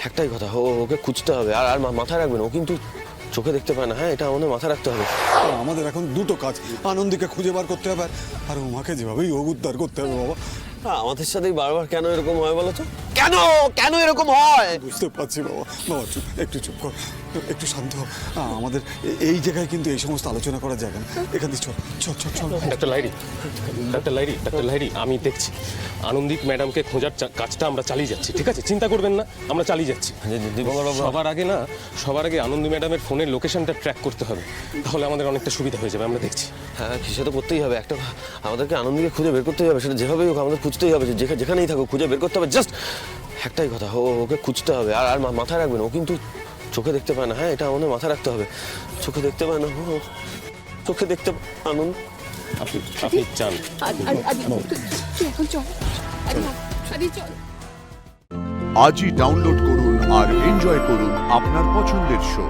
একটাই কথা, ওকে খুঁজতে হবে। আর আর মাথায় রাখবেন, ও কিন্তু চোখে দেখতে পায় না। হ্যাঁ, এটা আমাদের মাথায় রাখতে হবে। আমাদের এখন দুটো কাজ, আনন্দীকে খুঁজে বার করতে হবে আর উমাকে যেভাবেই হোক উদ্ধার করতে হবে বাবা। আমাদের সাথেই বারবার কেন এরকম হয় বলো তো? কেন কেন এরকম হয়? বুঝতে পারছি বাবা। বাবা চুপ, একটু চুপ কর, একটু শান্ত হ। আমাদের এই জায়গায় কিন্তু এই সমস্ত আলোচনা করা যাবে না। এখান থেকে চল চল চল চল। ডাক্তার লাইরি, আমি দেখছি আনন্দিত ম্যাডামকে খোঁজার কাজটা আমরা চালিয়ে যাচ্ছি, ঠিক আছে? চিন্তা করবেন না, আমরা চালিয়ে যাচ্ছি। সবার আগে আনন্দ ম্যাডামের ফোনের লোকেশনটা ট্র্যাক করতে হবে, তাহলে আমাদের অনেকটা সুবিধা হয়ে যাবে। আমরা দেখছি। হ্যাঁ, সে তো করতেই হবে। একটা আমাদেরকে আনন্দকে খুঁজে বের করতেই হবে, সেটা যেভাবেই হোক আমাদের খুঁজতেই হবে। যেখানেই থাকুক খুঁজে বের করতে হবে। জাস্ট একটাই কথা, ওকে খুঁজতে হবে। আর আর মাথায় রাখবেন, ও কিন্তু চোখে দেখতে পায় না। হ্যাঁ, এটা আমাদের মাথায় রাখতে হবে। চোখে দেখতে পায় না, চোখে দেখতে আনন্দ। আপনি চান আজই ডাউনলোড করুন আর এনজয় করুন আপনার পছন্দের শো।